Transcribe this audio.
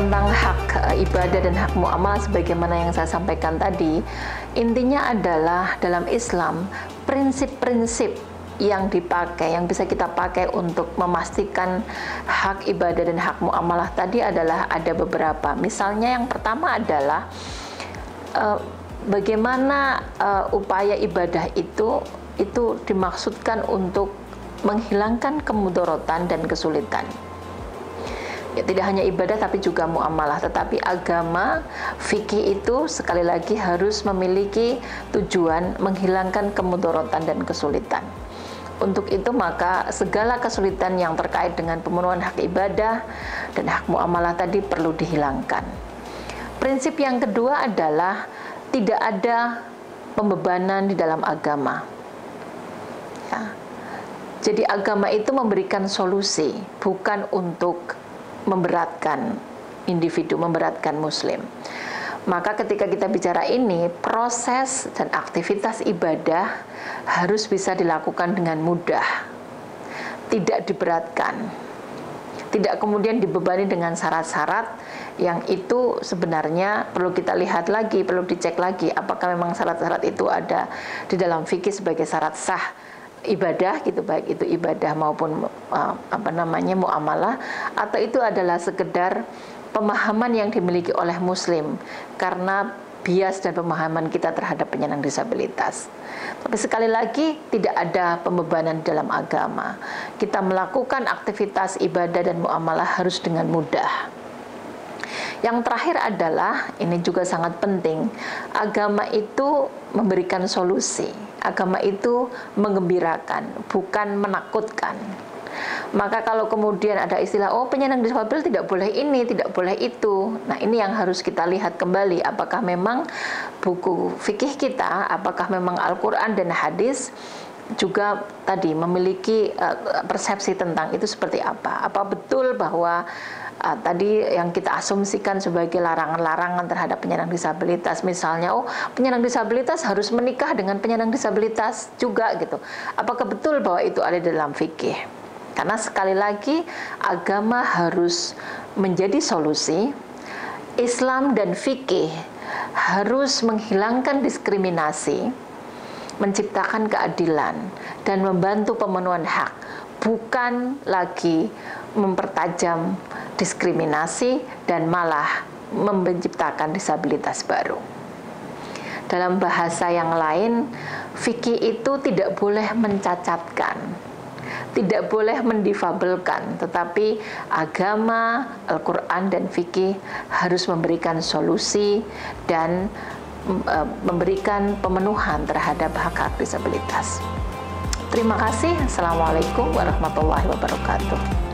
tentang hak ibadah dan hak muamalah sebagaimana yang saya sampaikan tadi, intinya adalah dalam Islam prinsip-prinsip yang dipakai, yang bisa kita pakai untuk memastikan hak ibadah dan hak muamalah tadi adalah ada beberapa. Misalnya yang pertama adalah bagaimana upaya ibadah itu dimaksudkan untuk menghilangkan kemudorotan dan kesulitan. Ya, tidak hanya ibadah tapi juga muamalah, tetapi agama fikih itu sekali lagi harus memiliki tujuan menghilangkan kemudorotan dan kesulitan. Untuk itu maka segala kesulitan yang terkait dengan pemenuhan hak ibadah dan hak muamalah tadi perlu dihilangkan. Prinsip yang kedua adalah tidak ada pembebanan di dalam agama. Ya. Jadi agama itu memberikan solusi, bukan untuk memberatkan individu, memberatkan muslim. Maka ketika kita bicara ini, proses dan aktivitas ibadah harus bisa dilakukan dengan mudah, tidak diberatkan, tidak kemudian dibebani dengan syarat-syarat yang itu sebenarnya perlu kita lihat lagi, perlu dicek lagi apakah memang syarat-syarat itu ada di dalam fikih sebagai syarat sah ibadah gitu, baik itu ibadah maupun muamalah, atau itu adalah sekedar pemahaman yang dimiliki oleh muslim karena bias dan pemahaman kita terhadap penyandang disabilitas. Tapi sekali lagi tidak ada pembebanan dalam agama. Kita melakukan aktivitas ibadah dan muamalah harus dengan mudah. Yang terakhir adalah, ini juga sangat penting, agama itu memberikan solusi. Agama itu menggembirakan, bukan menakutkan. Maka kalau kemudian ada istilah, oh penyandang difabel tidak boleh ini, tidak boleh itu. Nah ini yang harus kita lihat kembali, apakah memang buku fikih kita, apakah memang Al-Quran dan hadis juga tadi memiliki persepsi tentang itu seperti apa. Apa betul bahwa tadi yang kita asumsikan sebagai larangan-larangan terhadap penyandang disabilitas, misalnya penyandang disabilitas harus menikah dengan penyandang disabilitas juga gitu. Apakah betul bahwa itu ada dalam fikih? Karena sekali lagi agama harus menjadi solusi. Islam dan fikih harus menghilangkan diskriminasi, menciptakan keadilan dan membantu pemenuhan hak, bukan lagi mempertajam diskriminasi dan malah menciptakan disabilitas baru. Dalam bahasa yang lain, fikih itu tidak boleh mencacatkan, tidak boleh mendifabelkan, tetapi agama, Al-Quran dan fikih harus memberikan solusi dan memberikan pemenuhan terhadap hak-hak disabilitas. Terima kasih. Assalamualaikum warahmatullahi wabarakatuh.